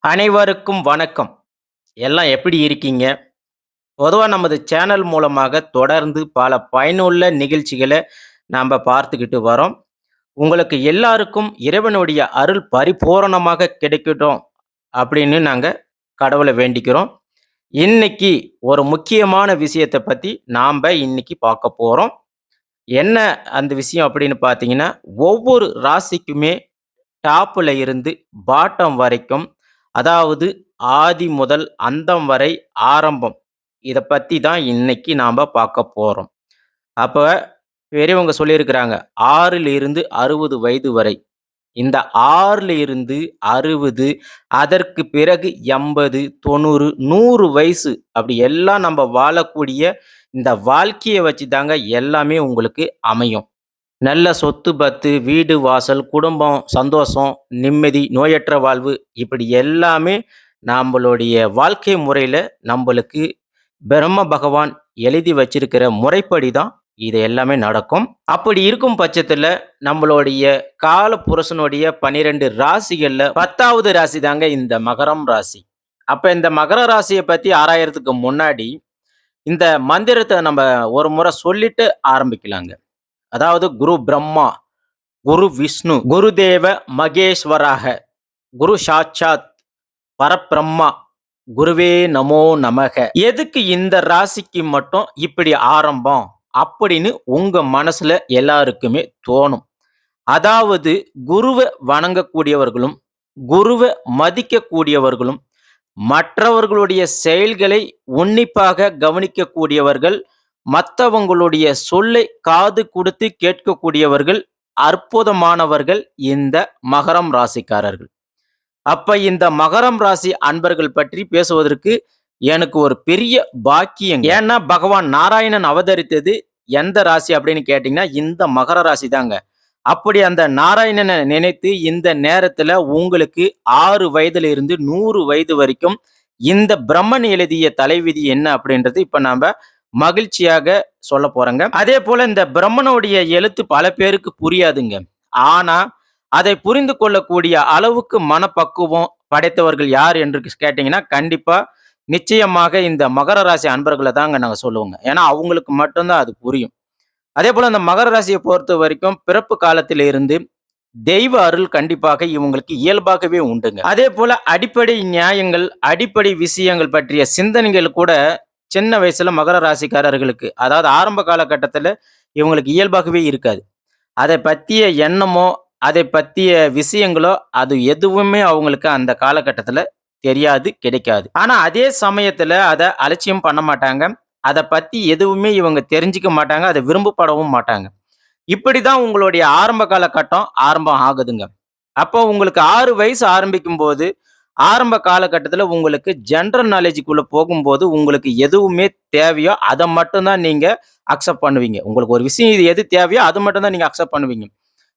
அனைவருக்கும் வணக்கம். எல்லாம் எப்படி இருக்கீங்க? பொதுவா நமது சேனல் மூலமாக தொடர்ந்து பல பயனுள்ள நிகழ்ச்சிகள நாம பார்த்துக்கிட்டு வரோம். உங்களுக்கு எல்லாருக்கும் இறைவனுடைய அருள் பரிபூரணமாக கிடைக்கட்டும் அப்படின்னு நாங்க கடவுள வேண்டிக்கிறோம். இன்னைக்கு ஒரு முக்கியமான விஷயத்த பத்தி இன்னைக்கு பார்க்க போறோம். என்ன அந்த விஷயம் அப்படின்னு பார்த்தீங்கன்னா, ஒவ்வொரு ராசிக்குமே டாப்ல இருந்து பாட்டம் வரைக்கும், அதாவது ஆதி முதல் அந்தம் வரை ஆரம்பம். இத பத்தி தான் இன்னைக்கு நாம பார்க்க போறோம். அப்ப பெரியவங்க சொல்லியிருக்கிறாங்க, 6ல் இருந்து 60 வயது வரை. இந்த 6ல இருந்து 60, அதற்கு பிறகு 80, 90, 100 வயசு அப்படி எல்லாம் நம்ப வாழக்கூடிய இந்த வாழ்க்கைய வச்சு தாங்க எல்லாமே உங்களுக்கு அமையும். நல்ல சொத்து பத்து, வீடு வாசல், குடும்பம், சந்தோஷம், நிம்மதி, நோயற்ற வாழ்வு இப்படி எல்லாமே நம்பளுடைய வாழ்க்கை முறையில நம்பளுக்கு பிரம்ம பகவான் எழுதி வச்சிருக்கிற முறைப்படி தான் இது எல்லாமே நடக்கும். அப்படி இருக்கும் பட்சத்துல நம்மளுடைய கால புருஷனுடைய 12 ராசிகள்ல 10வது ராசி தாங்க இந்த மகரம் ராசி. அப்ப இந்த மகர ராசிய பத்தி ஆராயறதுக்கு முன்னாடி, இந்த மந்திரத்த நம்ம ஒரு முறை சொல்லிட்டு ஆரம்பிக்கலாங்க. அதாவது குரு பிரம்மா, குரு விஷ்ணு, குருதேவ மகேஸ்வராக, குரு சாட்சாத் பரபிரம்மா, குருவே நமோ நமக. எதுக்கு இந்த ராசிக்கு மட்டும் இப்படி ஆரம்பம் அப்படின்னு உங்க மனசுல எல்லாருக்குமே தோணும். அதாவது குருவ வணங்கக்கூடியவர்களும், குருவ மதிக்கக்கூடியவர்களும், மற்றவர்களுடைய செயல்களை உன்னிப்பாக கவனிக்கக்கூடியவர்கள், மத்தவங்களுடைய சொல்லை காது கொடுத்து கேட்கக்கூடியவர்கள், அற்புதமானவர்கள் இந்த மகரம் ராசிக்காரர்கள். அப்ப இந்த மகரம் ராசி அன்பர்கள் பற்றி பேசுவதற்கு எனக்கு ஒரு பெரிய பாக்கியம். ஏன்னா பகவான் நாராயணன் அவதரித்தது எந்த ராசி அப்படின்னு கேட்டீங்கன்னா இந்த மகர ராசி தாங்க. அப்படி அந்த நாராயணனை நினைத்து இந்த நேரத்துல உங்களுக்கு 6 வயதுல இருந்து 100 வயது வரைக்கும் இந்த பிரம்மன் எழுதிய தலைவிதி என்ன அப்படின்றது இப்ப நாம மகிழ்ச்சியாக சொல்ல போறேங்க. அதே போல இந்த பிரம்மனுடைய எழுத்து பல பேருக்கு புரியாதுங்க. ஆனா அதை புரிந்து கொள்ளக்கூடிய அளவுக்கு மனப்பக்குவம் படைத்தவர்கள் யார் என்று கேட்டீங்கன்னா கண்டிப்பா நிச்சயமாக இந்த மகர ராசி அன்பர்களை தாங்க நாங்க சொல்லுவோங்க. ஏன்னா அவங்களுக்கு மட்டும்தான் அது புரியும். அதே போல அந்த மகர ராசியை பொறுத்த வரைக்கும் பிறப்பு காலத்தில இருந்து தெய்வ அருள் கண்டிப்பாக இவங்களுக்கு இயல்பாகவே உண்டுங்க. அதே போல அடிப்படை நியாயங்கள், அடிப்படை விஷயங்கள் பற்றிய சிந்தனைகள் கூட சின்ன வயசுல மகர ராசிக்காரர்களுக்கு, அதாவது ஆரம்ப காலகட்டத்துல இவங்களுக்கு இயல்பாகவே இருக்காது. அதை பத்திய எண்ணமோ, அதை பத்திய விஷயங்களோ, அது எதுவுமே அவங்களுக்கு அந்த காலகட்டத்துல தெரியாது, கிடைக்காது. ஆனா அதே சமயத்துல அத அலட்சியம் பண்ண மாட்டாங்க. அத பத்தி எதுவுமே இவங்க தெரிஞ்சுக்க மாட்டாங்க. அத விரும்பப்படவும் மாட்டாங்க. இப்படிதான் உங்களுடைய ஆரம்ப காலகட்டம் ஆரம்பம் ஆகுதுங்க. அப்போ உங்களுக்கு 6 வயசு ஆரம்பிக்கும்போது, ஆரம்ப காலகட்டத்தில உங்களுக்கு ஜெனரல் நாலேட்ஜ்க்குள்ள போகும்போது, உங்களுக்கு எதுவுமே தேவையோ, அத மட்டும் தான் நீங்க அக்செப்ட் பண்ணுவீங்க. உங்களுக்கு ஒரு விஷயம் இது எது தேவையோ, அது மட்டும் தான் நீங்க அக்செப்ட் பண்ணுவீங்க.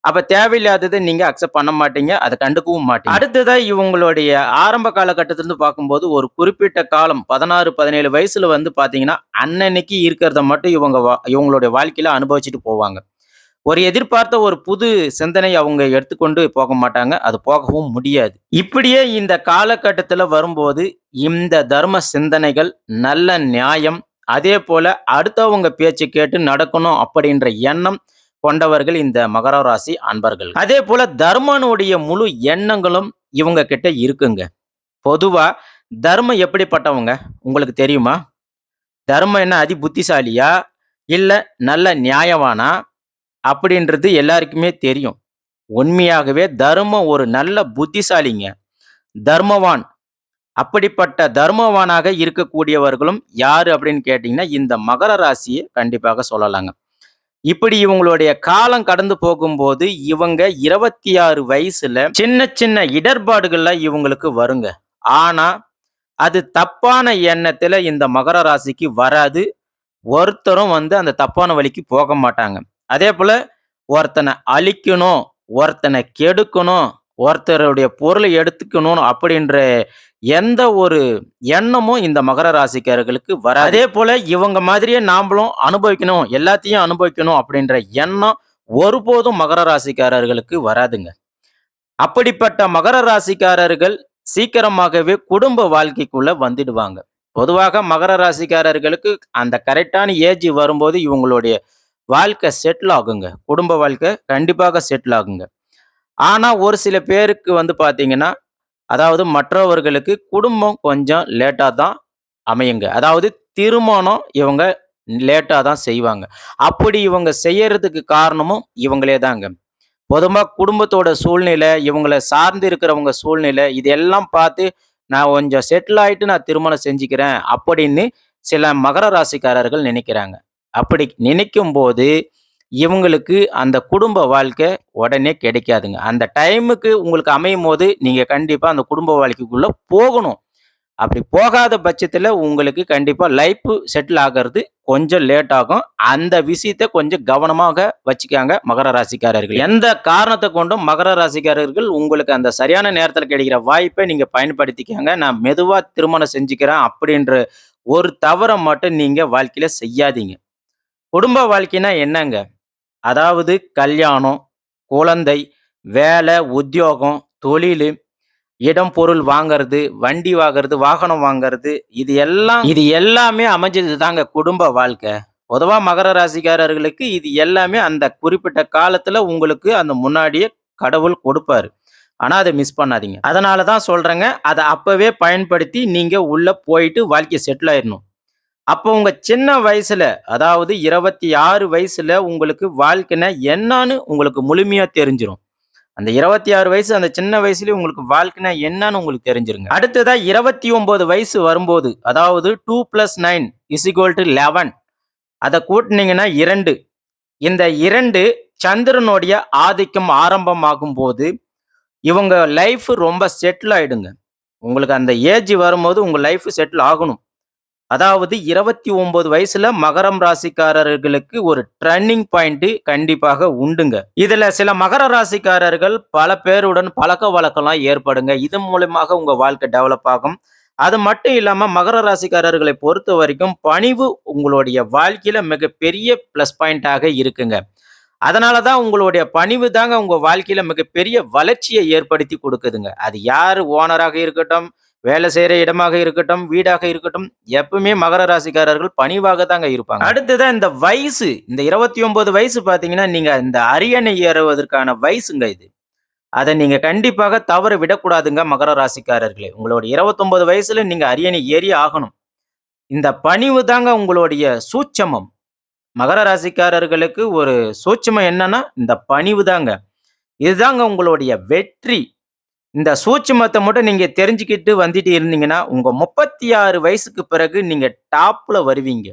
அப்ப தேவையில்லாதத நீங்க அக்செப்ட் பண்ண மாட்டீங்க. அத கண்டுக்கவும் மாட்டீங்க. அடுத்ததா இவங்களுடைய ஆரம்ப காலகட்டத்திலிருந்து பார்க்கும்போது, ஒரு குறிப்பிட்ட காலம் 16, 17 வயசுல வந்து பார்த்தீங்கன்னா, அன்னன்னைக்கு இருக்கிறத மட்டும் இவங்களுடைய வாழ்க்கையில அனுபவிச்சுட்டு போவாங்க. ஒரு எதிர்பார்த்த ஒரு புது சிந்தனை அவங்க எடுத்துக்கொண்டு போக மாட்டாங்க. அது போகவும் முடியாது. இப்படியே இந்த காலகட்டத்துல வரும்போது, இந்த தர்ம சிந்தனைகள், நல்ல நியாயம், அதேபோல அடுத்தவங்க பேச்சு கேட்டு நடக்கணும் அப்படின்ற எண்ணம் கொண்டவர்கள் இந்த மகர ராசி அன்பர்கள். அதேபோல தர்மனுடைய முழு எண்ணங்களும் இவங்க கிட்ட இருக்குங்க. பொதுவா தர்மம் எப்படிப்பட்டவங்க உங்களுக்கு தெரியுமா? தர்மம் என்ன அதி புத்திசாலியா? இல்ல நல்ல நியாயவானா? அப்படின்றது எல்லாருக்குமே தெரியும். உண்மையாகவே தர்மம் ஒரு நல்ல புத்திசாலிங்க. தர்மவான். அப்படிப்பட்ட தர்மவானாக இருக்கக்கூடியவர்களும் யாரு அப்படின்னு கேட்டீங்கன்னா, இந்த மகர ராசிய கண்டிப்பாக சொல்லலாங்க. இப்படி இவங்களுடைய காலம் கடந்து போகும்போது, இவங்க 26 வயசுல சின்ன சின்ன இடர்பாடுகள்லாம் இவங்களுக்கு வருங்க. ஆனா, அது தப்பான எண்ணத்துல இந்த மகர ராசிக்கு வராது. ஒருத்தரும் வந்து அந்த தப்பான வழிக்கு போக மாட்டாங்க. அதேபோல ஒருத்தனை அழிக்கணும், ஒருத்தனை கெடுக்கணும், ஒருத்தருடைய பொருளை எடுத்துக்கணும் அப்படின்ற எந்த ஒரு எண்ணமும் இந்த மகர ராசிக்காரர்களுக்கு வராது. அதேபோல இவங்க மாதிரியே நாமளும் அனுபவிக்கணும், எல்லாத்தையும் அனுபவிக்கணும் அப்படின்ற எண்ணம் ஒருபோதும் மகர ராசிக்காரர்களுக்கு வராதுங்க. அப்படிப்பட்ட மகர ராசிக்காரர்கள் சீக்கிரமாகவே குடும்ப வாழ்க்கைக்குள்ள வந்துடுவாங்க. பொதுவாக மகர ராசிக்காரர்களுக்கு அந்த கரெக்ட்டான ஏஜ் வரும்போது இவங்களுடைய வாழ்க்கை செட்டில் ஆகுங்க. குடும்ப வாழ்க்கை கண்டிப்பாக செட்டில் ஆகுங்க. ஆனா, ஒரு சில பேருக்கு வந்து பார்த்தீங்கன்னா, அதாவது மற்றவர்களுக்கு குடும்பம் கொஞ்சம் லேட்டா தான் அமையுங்க. அதாவது திருமணம் இவங்க லேட்டா தான் செய்வாங்க. அப்படி இவங்க செய்யறதுக்கு காரணமும் இவங்களே தாங்க. பொதுவா குடும்பத்தோட சூழ்நிலை, இவங்கள சார்ந்து இருக்கிறவங்க சூழ்நிலை, இது எல்லாம் பார்த்து நான் கொஞ்சம் செட்டில் ஆயிட்டு நான் திருமணம் செஞ்சுக்கிறேன் அப்படின்னு சில மகர ராசிக்காரர்கள் நினைக்கிறாங்க. அப்படி நினைக்கும்போது, இவங்களுக்கு அந்த குடும்ப வாழ்க்கை உடனே கிடைக்காதுங்க. அந்த டைமுக்கு உங்களுக்கு அமையும்போது, நீங்க கண்டிப்பா அந்த குடும்ப வாழ்க்கைக்குள்ள போகணும். அப்படி போகாத பட்சத்தில உங்களுக்கு கண்டிப்பா லைஃப் செட்டில் ஆகுறது கொஞ்சம் லேட் ஆகும். அந்த விஷயத்த கொஞ்சம் கவனமாக வச்சுக்கங்க மகர ராசிக்காரர்கள். எந்த காரணத்த கொண்டும் மகர ராசிக்காரர்கள் உங்களுக்கு அந்த சரியான நேரத்தில கிடைக்கிற வாய்ப்பை நீங்க பயன்படுத்திக்கங்க. நான் மெதுவா திருமணம் செஞ்சுக்கிறேன் அப்படின்ற ஒரு தவற மட்டும் நீங்க வாழ்க்கையில செய்யாதீங்க. குடும்ப வாழ்க்கைன்னா என்னங்க? அதாவது கல்யாணம், குழந்தை, வேலை, உத்தியோகம், தொழிலு, இடம், பொருள் வாங்கறது, வண்டி வாங்குறது, வாகனம் வாங்குறது, இது எல்லாமே அமைஞ்சது தாங்க குடும்ப வாழ்க்கை. பொதுவா மகர ராசிக்காரர்களுக்கு இது எல்லாமே அந்த குறிப்பிட்ட காலத்துல உங்களுக்கு அந்த முன்னாடியே கடவுள் கொடுப்பாரு. ஆனா அத மிஸ் பண்ணாதீங்க. அதனால தான் சொல்றேங்க. அத அப்பவே பயன்படுத்தி நீங்க உள்ள போயிட்டு வாழ்க்கைய செட்டில் ஆயிரணும். அப்போ உங்க சின்ன வயசுல, அதாவது 26 வயசுல உங்களுக்கு வாழ்க்கைனா என்னான்னு உங்களுக்கு முழுமையா தெரிஞ்சிரும். அந்த 26 வயசு அந்த சின்ன வயசுலயே உங்களுக்கு வாழ்க்கைனா என்னன்னு உங்களுக்கு தெரிஞ்சிருங்க. அடுத்ததா 29 வயசு வரும்போது, அதாவது 2+9 = 11. அத கூட்டுனீங்கன்னா 2. இந்த 2 சந்திரனுடைய ஆதிக்கம் ஆரம்பமாகும்போது, இவங்க லைஃப் ரொம்ப செட்டில் ஆயிடுங்க. உங்களுக்கு அந்த ஏஜ் வரும்போது உங்க லைஃப் செட்டில் ஆகணும். அதாவது 29 வயசுல மகரம் ராசிக்காரர்களுக்கு ஒரு டர்னிங் பாயிண்ட் கண்டிப்பாக உண்டுங்க. இதுல சில மகர ராசிக்காரர்கள் பல பேருடன் பழக்கவழக்கம்லாம் ஏற்படுங்க. இது மூலியமாக உங்க வாழ்க்கை டெவலப் ஆகும். அது மட்டும் இல்லாம மகர ராசிக்காரர்களை பொறுத்தவரைக்கும் பணிவு உங்களுடைய வாழ்க்கையில மிகப்பெரிய பிளஸ் பாயிண்டாக இருக்குங்க. அதனால தான் உங்களுடைய பணிவு தாங்க உங்க வாழ்க்கையில மிகப்பெரிய வளர்ச்சியை ஏற்படுத்தி குடுக்குதுங்க. அது யாரு ஓனராக இருக்கட்டும், வேலை செய்ற இடமாக இருக்கட்டும், வீடாக இருக்கட்டும், எப்பவுமே மகர ராசிக்காரர்கள் பணிவாக தாங்க இருப்பாங்க. அடுத்ததா இந்த வயசு, இந்த 29 வயசு பார்த்தீங்கன்னா, நீங்க இந்த அரியணை ஏறுவதற்கான வயசுங்க இது. அத நீங்க கண்டிப்பாக தவற விடக்கூடாதுங்க மகர ராசிக்காரர்களே. உங்களோட 29 வயசுல நீங்க அரியணை ஏறியே ஆகணும். இந்த பணிவு தாங்க உங்களுடைய சூட்சமம். மகர ராசிக்காரர்களுக்கு ஒரு சூட்சுமம் என்னன்னா, இந்த பணிவு தாங்க. இதுதாங்க உங்களுடைய வெற்றி. இந்த சூட்சுமத்த மட்டும் நீங்க தெரிஞ்சுக்கிட்டு வந்துட்டு இருந்தீங்கன்னா, உங்க 36 வயசுக்கு பிறகு நீங்க டாப்ல வருவீங்க.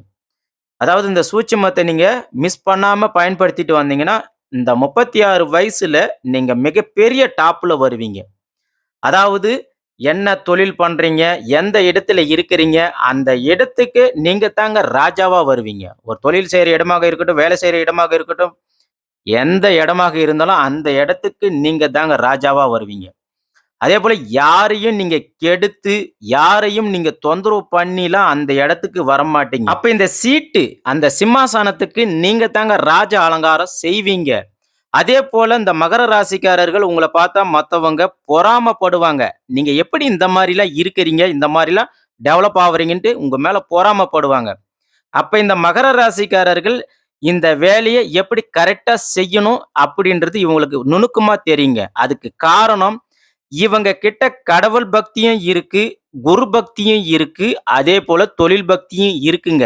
அதாவது இந்த சூட்சுமத்த நீங்க மிஸ் பண்ணாம பயன்படுத்திட்டு வந்தீங்கன்னா, இந்த 36 வயசுல நீங்க மிகப்பெரிய டாப்ல வருவீங்க. அதாவது என்ன தொழில் பண்றீங்க? எந்த இடத்துல இருக்கிறீங்க? அந்த இடத்துக்கு நீங்க தாங்க ராஜாவா வருவீங்க. ஒரு தொழில் செய்ற இடமாக இருக்கட்டும், வேலை செய்ற இடமாக இருக்கட்டும், எந்த இடமாக இருந்தாலும் அந்த இடத்துக்கு நீங்க தாங்க ராஜாவா வருவீங்க. அதேபோல யாரையும் நீங்க கெடுத்து, யாரையும் நீங்க தொந்தரவு பண்ணிலாம் அந்த இடத்துக்கு வரமாட்டீங்க. அப்ப இந்த சீட்டு, அந்த சிம்மாசனத்துக்கு நீங்க தாங்க ராஜ அலங்காரம் செய்வீங்க. அதேபோல இந்த மகர ராசிக்காரர்கள் உங்கள பார்த்தா மத்தவங்க பொறாமப்படுவாங்க. நீங்க எப்படி இந்த மாரிலாம் இருக்கிறீங்க? இந்த மாரிலாம் டெவலப் ஆவுறீங்கன்ட்டு உங்க மேல பொறாமப்படுவாங்க. அப்ப இந்த மகர ராசிக்காரர்கள் இந்த வேலைய எப்படி கரெக்ட்டா செய்யணும் அப்படின்றது இவங்களுக்கு நுணுக்கமா தெரியுங்க. அதுக்கு காரணம் இவங்க கிட்ட கடவுள் பக்தியும் இருக்கு, குரு பக்தியும் இருக்கு, அதேபோல தொழில் பக்தியும் இருக்குங்க.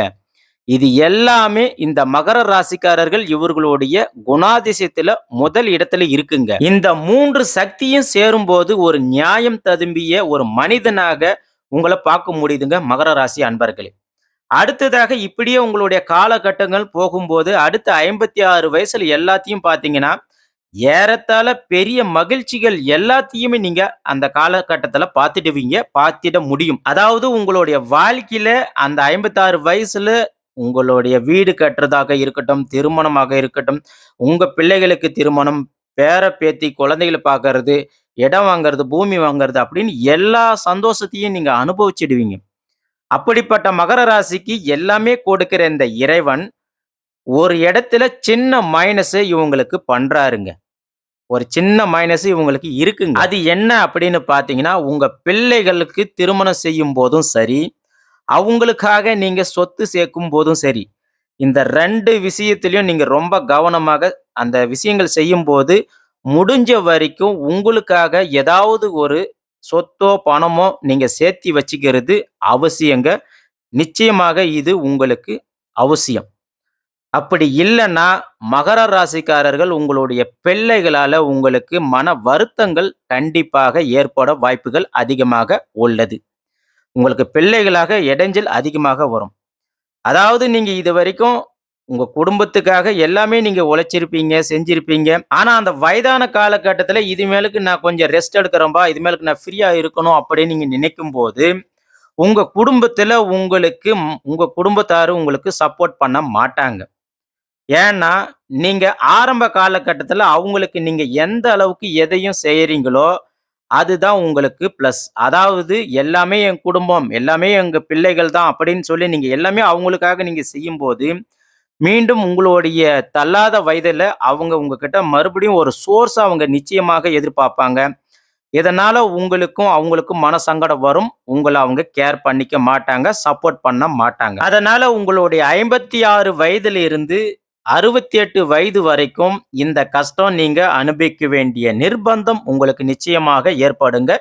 இது எல்லாமே இந்த மகர ராசிக்காரர்கள் இவர்களுடைய குணாதிசயத்துல முதல் இடத்துல இருக்குங்க. இந்த 3 சக்தியும் சேரும்போது ஒரு நியாயம் ததும்பிய ஒரு மனிதனாக உங்கள பார்க்க முடியுதுங்க மகர ராசி அன்பர்களே. அடுத்ததாக இப்படியே உங்களுடைய காலகட்டங்கள் போகும்போது அடுத்த 56 வயசுல எல்லாத்தையும் பார்த்தீங்கன்னா, ஏறத்தாழ பெரிய மகிழ்ச்சிகள் எல்லாத்தையுமே நீங்க அந்த காலகட்டத்துல பார்த்துடுவீங்க, பார்த்திட முடியும். அதாவது உங்களுடைய வாழ்க்கையில அந்த 56 வயசுல உங்களுடைய வீடு கட்டுறதாக இருக்கட்டும், திருமணமாக இருக்கட்டும், உங்க பிள்ளைகளுக்கு திருமணம், பேர, பேத்தி, குழந்தைகள பார்க்கறது, இடம் வாங்குறது, பூமி வாங்குறது அப்படின்னு எல்லா சந்தோஷத்தையும் நீங்க அனுபவிச்சிடுவீங்க. அப்படிப்பட்ட மகர ராசிக்கு எல்லாமே கொடுக்கிற இந்த இறைவன், ஒரு இடத்துல சின்ன மைனஸ இவங்களுக்கு பண்றாருங்க. ஒரு சின்ன மைனஸ் இவங்களுக்கு இருக்குங்க. அது என்ன அப்படின்னு பார்த்தீங்கன்னா, உங்க பிள்ளைகளுக்கு திருமணம் செய்யும்போதும் சரி, அவங்களுக்காக நீங்க சொத்து சேர்க்கும்போதும் சரி, இந்த 2 விஷயத்திலயும் நீங்க ரொம்ப கவனமாக அந்த விஷயங்கள் செய்யும்போது, முடிஞ்ச வரைக்கும் உங்களுக்காக ஏதாவது ஒரு சொத்தோ, பணமோ நீங்க சேர்த்தி வச்சுக்கிறது அவசியங்க. நிச்சயமாக இது உங்களுக்கு அவசியம். அப்படி இல்லன்னா, மகர ராசிக்காரர்கள் உங்களுடைய பிள்ளைகளால உங்களுக்கு மன வருத்தங்கள் கண்டிப்பாக ஏற்பட வாய்ப்புகள் அதிகமாக உள்ளது. உங்களுக்கு பிள்ளைகளாக இடைஞ்சல் அதிகமாக வரும். அதாவது நீங்க இதுவரைக்கும் உங்க குடும்பத்துக்காக எல்லாமே நீங்க உழைச்சிருப்பீங்க, செஞ்சிருப்பீங்க. ஆனா அந்த வயதான காலகட்டத்தில இதுமேலுக்கு நான் கொஞ்சம் ரெஸ்ட் எடுக்கிறேன்பா, இதுமேலுக்கு நான் ஃப்ரீயா இருக்கணும் அப்படின்னு நீங்க நினைக்கும்போது, உங்க குடும்பத்தில உங்களுக்கு உங்க குடும்பத்தாரு உங்களுக்கு சப்போர்ட் பண்ண மாட்டாங்க. ஏன்னா, நீங்க ஆரம்ப காலகட்டத்தில அவங்களுக்கு நீங்க எந்த அளவுக்கு எதையும் செய்றீங்களோ, அதுதான் உங்களுக்கு பிளஸ். அதாவது எல்லாமே என் குடும்பம், எல்லாமே எங்க பிள்ளைகள் தான் அப்படின்னு சொல்லி நீங்க எல்லாமே அவங்களுக்காக நீங்க செய்யும்போது, மீண்டும் உங்களுடைய தள்ளாத வயதில அவங்க உங்ககிட்ட மறுபடியும் ஒரு சோர்ஸ அவங்க நிச்சயமாக எதிர்பார்ப்பாங்க. இதனால உங்களுக்கும், அவங்களுக்கும் மனசங்கடம் வரும். உங்கள அவங்க கேர் பண்ணிக்க மாட்டாங்க. சப்போர்ட் பண்ண மாட்டாங்க. அதனால உங்களுடைய 56 வயதிலிருந்து 68 வயது வரைக்கும் இந்த கஷ்டம் நீங்க அனுபவிக்க வேண்டிய நிர்பந்தம் உங்களுக்கு நிச்சயமாக ஏற்படுங்க,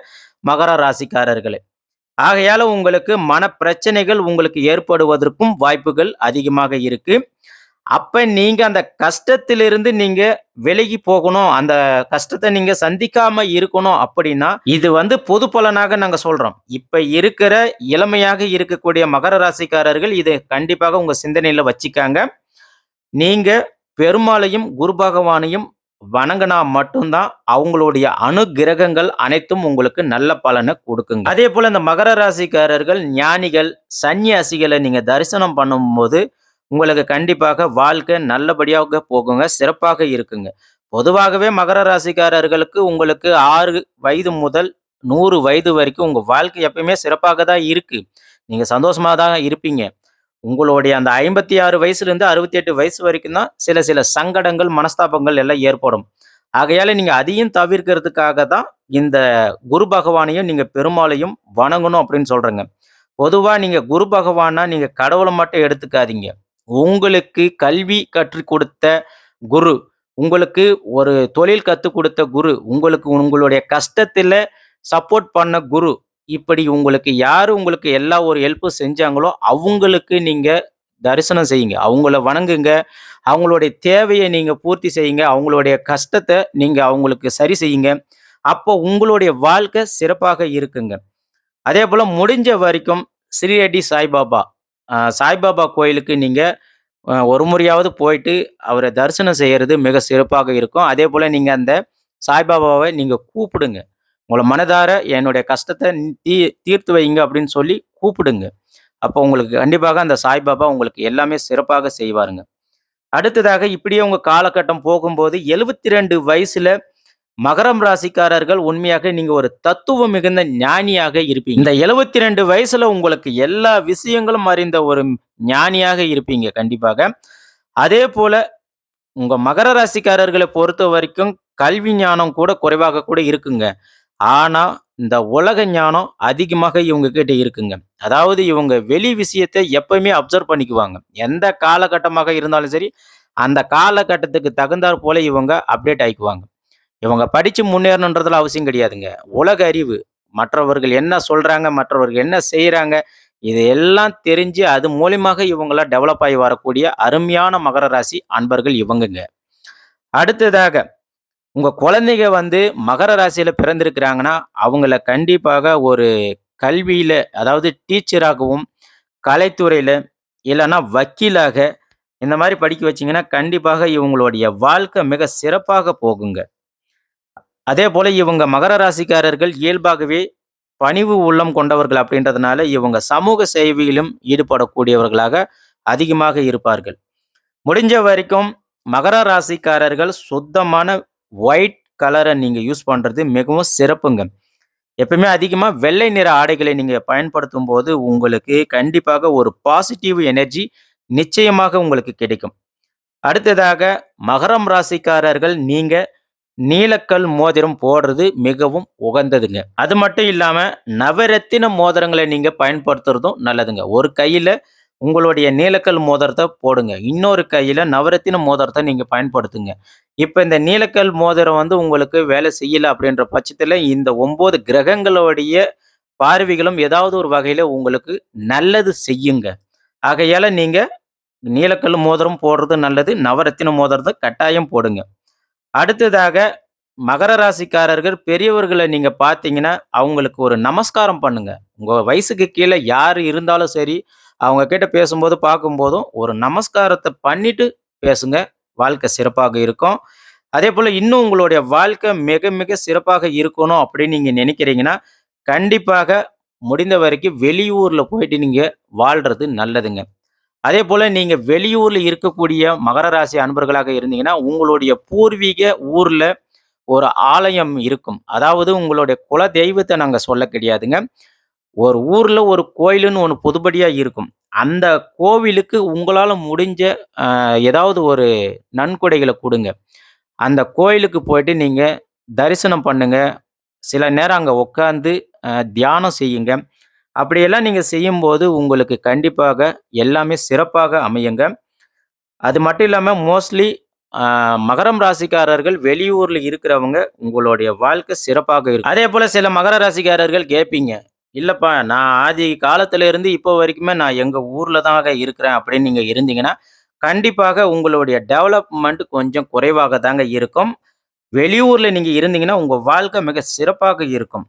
மகர ராசிக்காரர்களே. ஆகையால உங்களுக்கு மனப்பிரச்சனைகள் உங்களுக்கு ஏற்படுவதற்கும் வாய்ப்புகள் அதிகமாக இருக்கு. அப்ப நீங்க அந்த கஷ்டத்திலிருந்து நீங்க விலகி போகணும். அந்த கஷ்டத்த நீங்க சந்திக்காம இருக்கணும் அப்படின்னா, இது பொது பலனாக நாங்க சொல்றோம். இப்ப இருக்கிற இளமையாக இருக்கக்கூடிய மகர ராசிக்காரர்கள் இத கண்டிப்பாக உங்க சிந்தனையில வச்சுக்கங்க. நீங்க பெருமாளையும், குரு பகவானையும் வணங்குனா மட்டும் தான் அவங்களுடைய அனுக்கிரகங்கள் அனைத்தும் உங்களுக்கு நல்ல பலன குடுக்குங்க. அதேபோல இந்த மகர ராசிக்காரர்கள், ஞானிகள், சந்நியாசிகள நீங்க தரிசனம் பண்ணும்போது, உங்களுக்கு கண்டிப்பாக வாழ்க்கை நல்லபடியாக போகுங்க. சிறப்பாக இருக்குங்க. பொதுவாகவே மகர ராசிக்காரர்களுக்கு உங்களுக்கு 6 வயது முதல் 100 வயது வரைக்கும் உங்க வாழ்க்கை எப்பயுமே சிறப்பாக தான் இருக்கு. நீங்க சந்தோஷமா தான் இருப்பீங்க. உங்களுடைய அந்த 56 வயசுலேருந்து 68 வயசு வரைக்கும் தான் சில சில சங்கடங்கள், மனஸ்தாபங்கள் எல்லாம் ஏற்படும். ஆகையால நீங்க அதையும் தவிர்க்கிறதுக்காக தான் இந்த குரு பகவானையும், நீங்க பெருமாளையும் வணங்கணும் அப்படின்னு சொல்றேங்க. பொதுவா நீங்க குரு பகவானா நீங்க கடவுள மட்டும் எடுத்துக்காதீங்க. உங்களுக்கு கல்வி கற்றுக் கொடுத்த குரு, உங்களுக்கு ஒரு தொழில் கத்துக் கொடுத்த குரு, உங்களுக்கு உங்களுடைய கஷ்டத்தில சப்போர்ட் பண்ண குரு, இப்படி உங்களுக்கு யாரு உங்களுக்கு எல்லா ஒரு ஹெல்ப்பும் செஞ்சாங்களோ, அவங்களுக்கு நீங்க தரிசனம் செய்யுங்க. அவங்கள வணங்குங்க. அவங்களுடைய தேவைய நீங்க பூர்த்தி செய்யுங்க. அவங்களுடைய கஷ்டத்த நீங்க அவங்களுக்கு சரி செய்யுங்க. அப்போ உங்களுடைய வாழ்க்கை சிறப்பாக இருக்குங்க. அதேபோல முடிஞ்ச வரைக்கும் ஷிரடி சாய்பாபா, சாய்பாபா கோயிலுக்கு நீங்க ஒரு முறையாவது போயிட்டு அவர தரிசனம் செய்யறது மிக சிறப்பாக இருக்கும். அதேபோல நீங்க அந்த சாய்பாபாவ நீங்க கூப்பிடுங்க. உங்கள மனதார என்னுடைய கஷ்டத்த தீர்த்து வைங்க அப்படின்னு சொல்லி கூப்பிடுங்க. அப்போ உங்களுக்கு கண்டிப்பாக அந்த சாய்பாபா உங்களுக்கு எல்லாமே சிறப்பாக செய்வாருங்க. அடுத்ததாக இப்படியே உங்க காலகட்டம் போகும்போது 72 வயசுல மகரம் ராசிக்காரர்கள் உண்மையாக நீங்க ஒரு தத்துவம் மிகுந்த ஞானியாக இருப்பீங்க. இந்த 72 வயசுல உங்களுக்கு எல்லா விஷயங்களும் அறிந்த ஒரு ஞானியாக இருப்பீங்க கண்டிப்பாக. அதே போல உங்க மகர ராசிக்காரர்கள பொறுத்தவரைக்கும் கல்வி ஞானம் கூட குறைவாக கூட இருக்குங்க. ஆனா, இந்த உலக ஞானம் அதிகமாக இவங்க கிட்ட இருக்குங்க. அதாவது இவங்க வெளி விஷயத்த எப்பவுமே அப்சர்வ் பண்ணிக்குவாங்க. எந்த காலகட்டமாக இருந்தாலும் சரி, அந்த காலகட்டத்துக்கு தகுந்தாற் போல இவங்க அப்டேட் ஆயிக்குவாங்க. இவங்க படிச்சு முன்னேறணுன்றதுல அவசியம் கிடையாதுங்க. உலக அறிவு, மற்றவர்கள் என்ன சொல்றாங்க, மற்றவர்கள் என்ன செய்றாங்க, இது எல்லாம் தெரிஞ்சு அது மூலியமாக இவங்கள டெவலப் ஆகி வரக்கூடிய அருமையான மகர ராசி அன்பர்கள் இவங்கங்க. அடுத்ததாக உங்க குழந்தைங்க மகர ராசியில பிறந்திருக்கிறாங்கன்னா, அவங்கள கண்டிப்பாக ஒரு கல்வியில அதாவது டீச்சராகவும், கலைத்துறையில இல்லன்னா வக்கீலாக இந்த மாரி படிக்க வச்சீங்கன்னா, கண்டிப்பாக இவங்களுடைய வாழ்க்கை மிக சிறப்பாக போகுங்க. அதேபோல இவங்க மகர ராசிக்காரர்கள் இயல்பாகவே பணிவு உள்ளம் கொண்டவர்கள் அப்படின்றதுனால, இவங்க சமூக சேவையிலும் ஈடுபடக்கூடியவர்களாக அதிகமாக இருப்பார்கள். முடிஞ்ச வரைக்கும் மகர ராசிக்காரர்கள் சுத்தமான ஒயிட் கலர நீங்க யூஸ் பண்றது மிகவும் சிறப்புங்க. எப்பவுமே அதிகமா வெள்ளை நிற ஆடைகளை நீங்க பயன்படுத்தும்போது, உங்களுக்கு கண்டிப்பாக ஒரு பாசிட்டிவ் எனர்ஜி நிச்சயமாக உங்களுக்கு கிடைக்கும். அடுத்ததாக மகரம் ராசிக்காரர்கள் நீங்க நீலக்கல் மோதிரம் போடுறது மிகவும் உகந்ததுங்க. அது மட்டும் இல்லாம நவரத்தின மோதிரங்கள நீங்க பயன்படுத்துறதும் நல்லதுங்க. ஒரு கையில உங்களுடைய நீலக்கல் மோதிரத்த போடுங்க. இன்னொரு கையில நவரத்தின மோதிரத்த நீங்க பயன்படுத்துங்க. இப்ப இந்த நீலக்கல் மோதிரம் வந்து உங்களுக்கு வேலை செய்யல அப்படின்ற பட்சத்தில இந்த 9 கிரகங்களுடைய பார்வைகளும் ஏதாவது ஒரு வகையில உங்களுக்கு நல்லது செய்யுங்க. ஆகையால நீங்க நீலக்கல் மோதிரம் போடுறது நல்லது. நவரத்தின மோதிரத்த கட்டாயம் போடுங்க. அடுத்ததாக மகர ராசிக்காரர்கள் பெரியவர்கள நீங்க பார்த்தீங்கன்னா, அவங்களுக்கு ஒரு நமஸ்காரம் பண்ணுங்க. உங்க வயசுக்கு கீழ யாரு இருந்தாலும் சரி, அவங்க கிட்ட பேசும்போது, பார்க்கும்போதும் ஒரு நமஸ்காரத்த பண்ணிட்டு பேசுங்க. வாழ்க்கை சிறப்பாக இருக்கும். அதேபோல இன்னும் உங்களுடைய வாழ்க்கை மிக, மிக சிறப்பாக இருக்கணும் அப்படின்னு நீங்க நினைக்கிறீங்கன்னா, கண்டிப்பாக முடிந்த வரைக்கும் வெளியூர்ல போயிட்டு நீங்க வாழ்றது நல்லதுங்க. அதேபோல நீங்க வெளியூர்ல இருக்கக்கூடிய மகர ராசி அன்பர்களாக இருந்தீங்கன்னா, உங்களுடைய பூர்வீக ஊர்ல ஒரு ஆலயம் இருக்கும். அதாவது உங்களுடைய குல தெய்வத்த நாங்க சொல்ல கிடையாதுங்க. ஒரு ஊர்ல ஒரு கோயிலுன்னு ஒண்ணு பொதுப்படியா இருக்கும். அந்த கோவிலுக்கு உங்களால முடிஞ்ச ஏதாவது ஒரு நன்கொடைகள குடுங்க. அந்த கோயிலுக்கு போயிட்டு நீங்க தரிசனம் பண்ணுங்க. சில நேரம் அங்க உட்கார்ந்து தியானம் செய்யுங்க. அப்படியெல்லாம் நீங்க செய்யும்போது உங்களுக்கு கண்டிப்பாக எல்லாமே சிறப்பாக அமையுங்க. அது மட்டும் இல்லாம மோஸ்ட்லி அ மகரம் ராசிக்காரர்கள் வெளியூர்ல இருக்கிறவங்க, உங்களுடைய வாழ்க்கை சிறப்பாக இருக்கும். அதேபோல சில மகர ராசிக்காரர்கள் கேட்பீங்க, "இல்லப்பா நான் ஆதி காலத்துல இருந்து இப்போ வரைக்குமே நான் எங்க ஊர்ல தாங்க இருக்கிறேன்." அப்படின்னு நீங்க இருந்தீங்கன்னா, கண்டிப்பாக உங்களுடைய டெவலப்மெண்ட் கொஞ்சம் குறைவாக தாங்க இருக்கும். வெளியூர்ல நீங்க இருந்தீங்கன்னா, உங்க வாழ்க்கை மிக சிறப்பாக இருக்கும்.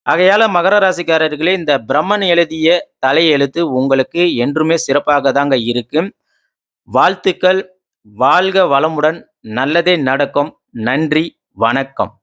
ஆகையால மகர ராசிக்காரர்களே, இந்த பிரம்மன் எழுதிய தலையெழுத்து உங்களுக்கு என்றுமே சிறப்பாக தாங்க இருக்கு. வாழ்த்துக்கள். வாழ்க வளமுடன். நல்லதே நடக்கும். நன்றி. வணக்கம்.